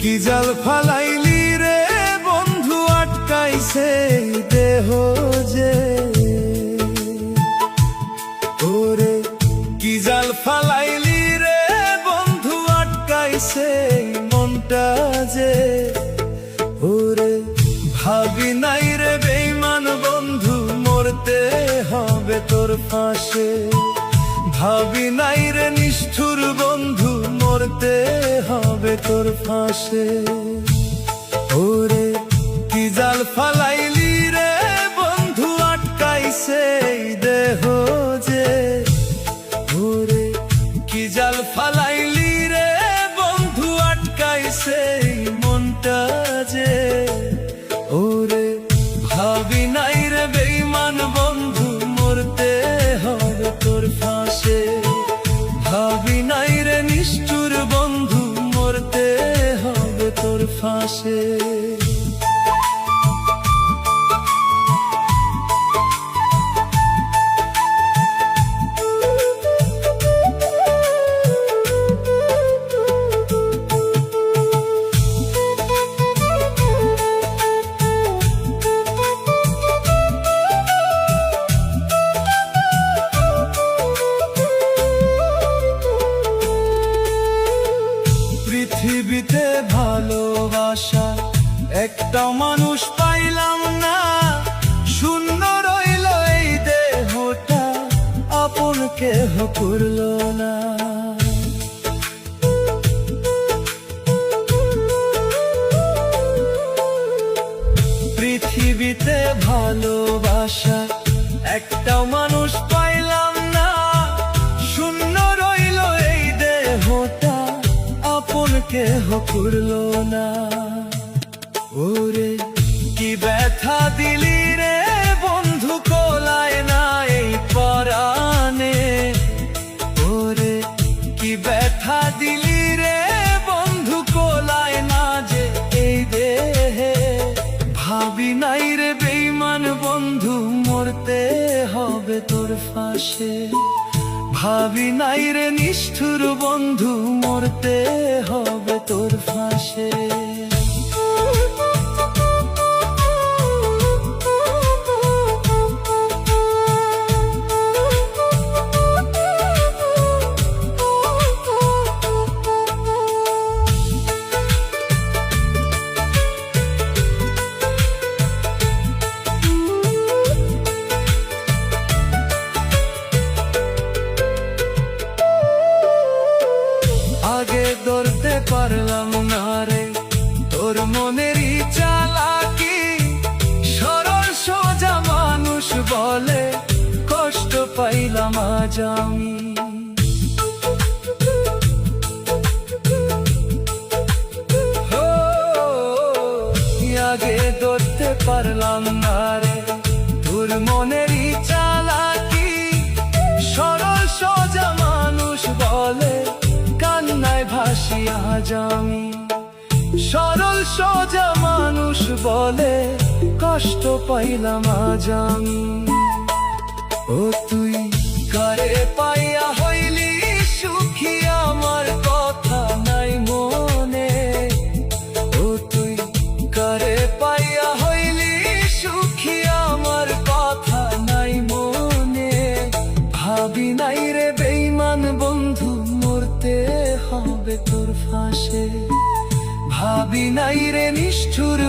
কি জাল ফালাইলি রে বন্ধু আটকাইছে দেহ যে, ওরে কি জাল ফালাইলি রে বন্ধু আটকাইছে মনটা যে, ওরে ভাবি নাই রে বেঈমান বন্ধু মরতে হবে তোর ফাঁসে, ভাবি নাই রে নিষ্ঠুর বন্ধু মরতে হবে তোর ফাঁসে। ওরে কি জাল ফালাইলি রে বন্ধু আটকাইছে দেহ যে, ওরে কি জাল ফালাইলি রে বন্ধু আটকাইছে মনটা যে, ওরে ভাবি নাই রে বেঈমান বন্ধু মরতে হবে তোর ফাঁসে, ভাবি নাই রে নিষ্ঠুর বন্ধু মরতে হবে তোর ফাঁসে। পৃথিবীতে ভালোবাসা একটা মানুষ পাইলাম না, শূন্য রইল এই দেহটা আপন কেহ করল না। পৃথিবীতে ভালোবাসা একটা মানুষ পাইলাম না, শূন্য রইল এই দেহটা আপন কেহ করল না। ওরে কি ব্যথা দিলি রে বন্ধু কোলায় না এই পরাণে, ওরে কি ব্যথা দিলি রে বন্ধু কোলায় না যে এই দেহে, ভাবি নাই রে বেঈমান বন্ধু মরতে হবে তোর ফাঁসে, ভাবি নাই রে নিষ্ঠুর বন্ধু মরতে হবে তোর ফাঁসে। আগে ধরতে পারলাম না রে তোর মনেরই চালাকি, সরল সোজা মানুষ বলে কষ্ট পাইলাম আজ আমি। আগে ধরতে পারলাম না রে তোর মনেরই চালাকি, সরল সোজা মানুষ বলে কান্নায় ভাসি আজ আমি। সরল সোজা মানুষ বলে কষ্ট পাইলাম আজ আমি। ও তুই কারে পাইয়া হইলি সুখী আমার কথা নাই মনে, ও তুই কারে পাইয়া হইলি সুখী আমার কথা নাই মনে, ভাবি নাই রে বেঈমান বন্ধু মরতে হবে তোর ফাঁসে, ভাবি নাই রে নিষ্ঠুর